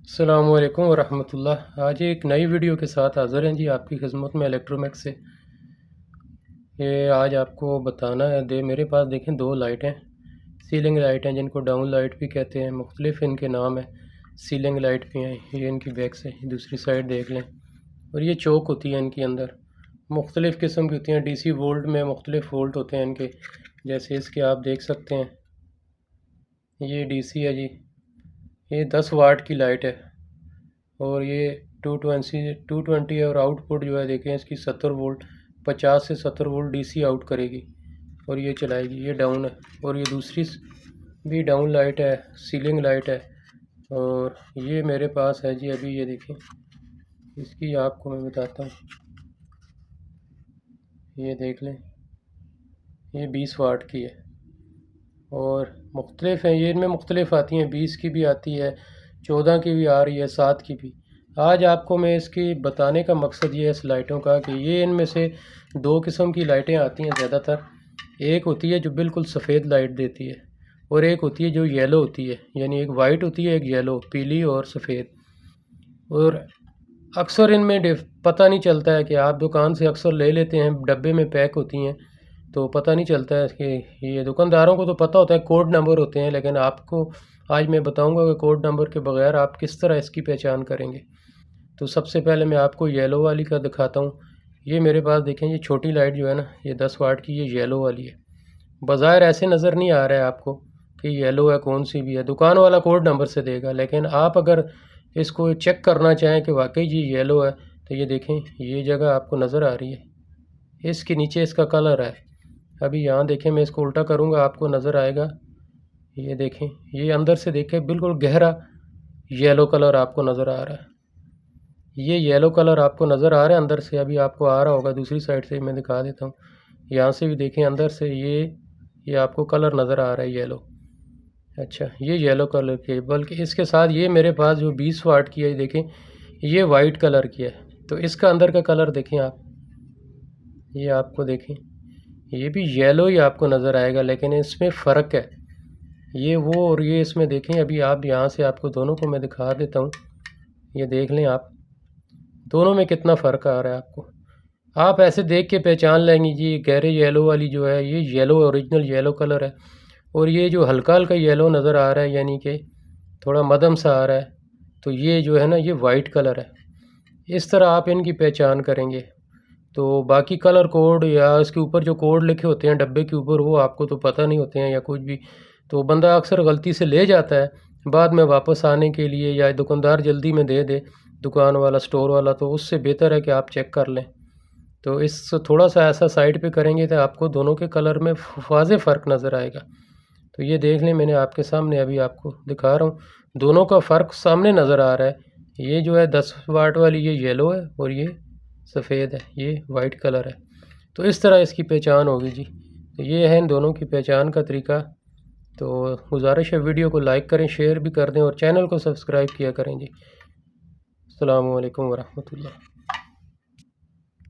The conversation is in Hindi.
अस्सलामुअलैकुम वरहमतुल्लाह। आज एक नई वीडियो के साथ हाज़िर हैं जी आपकी खिदमत में इलेक्ट्रोमैक्स से। ये आज आपको बताना है मेरे पास देखें दो लाइट हैं, सीलिंग लाइट हैं जिनको डाउन लाइट भी कहते हैं, मुख्तलिफ इनके नाम हैं। सीलिंग लाइट भी हैं, ये इनकी बैक से दूसरी साइड देख लें। और ये चौक होती है इनके अंदर, मुख्तलिफ़ किस्म की होती हैं। DC वोल्ट में मुख्तलिफ वोल्ट होते हैं इनके, जैसे इसके आप देख सकते हैं। ये DC है जी, ये 10 वाट की लाइट है और ये 220 है। और आउटपुट जो है देखें इसकी 70 वोल्ट, 50 से 70 वोल्ट DC आउट करेगी और ये चलाएगी। ये डाउन है और ये दूसरी भी डाउन लाइट है, सीलिंग लाइट है। और ये मेरे पास है जी अभी, ये देखें इसकी आपको मैं बताता हूँ। ये देख लें, ये 20 वाट की है और मुख्तलिफ हैं ये, इनमें मुख्तलिफ आती हैं, 20 की भी आती है, 14 की भी आ रही है, 7 की भी। आज आपको मैं इसकी बताने का मकसद ये है इस लाइटों का कि ये इनमें से दो किस्म की लाइटें आती हैं ज़्यादातर। एक होती है जो बिल्कुल सफ़ेद लाइट देती है और एक होती है जो येलो होती है, यानी एक वाइट होती है एक येलो, पीली और सफ़ेद। और अक्सर इनमें पता नहीं चलता है कि आप दुकान से अक्सर ले लेते हैं, डब्बे में पैक होती हैं तो पता नहीं चलता है कि ये दुकानदारों को तो पता होता है, कोड नंबर होते हैं, लेकिन आपको आज मैं बताऊंगा कि कोड नंबर के बगैर आप किस तरह इसकी पहचान करेंगे। तो सबसे पहले मैं आपको येलो वाली का दिखाता हूँ। ये मेरे पास देखें, ये छोटी लाइट जो है ना, ये 10 वाट की, ये येलो वाली है। बाज़ाहिर ऐसे नज़र नहीं आ रहा है आपको कि येलो है, कौन सी भी है, दुकान वाला कोड नंबर से देगा। लेकिन आप अगर इसको चेक करना चाहें कि वाकई जी येलो है, तो ये देखें, ये जगह आपको नज़र आ रही है, इसके नीचे इसका कलर है। अभी यहाँ देखें, मैं इसको उल्टा करूँगा आपको नज़र आएगा। ये देखें, ये अंदर से देखें बिल्कुल गहरा येलो कलर आपको नज़र आ रहा है। ये येलो कलर आपको नज़र आ रहा है अंदर से, अभी आपको आ रहा होगा। दूसरी साइड से मैं दिखा देता हूँ, यहाँ से भी देखें अंदर से ये आपको कलर नज़र आ रहा है येलो। अच्छा, ये येलो कलर की है, बल्कि इसके साथ ये मेरे पास जो 20 वाट की है, देखें ये वाइट कलर की है। तो इसका अंदर का कलर देखें आप, ये आपको देखें ये भी येलो ही आपको नज़र आएगा, लेकिन इसमें फ़र्क है ये वो और ये इसमें देखें। अभी आप यहाँ से आपको दोनों को मैं दिखा देता हूँ, ये देख लें आप, दोनों में कितना फ़र्क आ रहा है आपको। आप ऐसे देख के पहचान लेंगे जी, गहरे येलो वाली जो है ये येलो, ओरिजिनल येलो कलर है। और ये जो हल्का हल्का येलो नज़र आ रहा है, यानी कि थोड़ा मध्यम सा आ रहा है, तो ये जो है ना, ये वाइट कलर है। इस तरह आप इनकी पहचान करेंगे। तो बाकी कलर कोड या इसके ऊपर जो कोड लिखे होते हैं डब्बे के ऊपर, वो आपको तो पता नहीं होते हैं या कुछ भी, तो बंदा अक्सर गलती से ले जाता है। बाद में वापस आने के लिए या दुकानदार जल्दी में दे दे, दुकान वाला, स्टोर वाला, तो उससे बेहतर है कि आप चेक कर लें। तो इस थोड़ा सा ऐसा साइड पे करेंगे तो आपको दोनों के कलर में वाज़ेह फ़र्क नज़र आएगा। तो ये देख लें, मैंने आपके सामने अभी आपको दिखा रहा हूँ, दोनों का फ़र्क सामने नज़र आ रहा है। ये जो है 10 वाट वाली ये येलो है और ये सफ़ेद है, ये वाइट कलर है। तो इस तरह इसकी पहचान होगी जी। तो ये है इन दोनों की पहचान का तरीका। तो गुजारिश है वीडियो को लाइक करें, शेयर भी कर दें और चैनल को सब्सक्राइब किया करें जी। अस्सलामु अलैकुम वरहमतुल्लाह।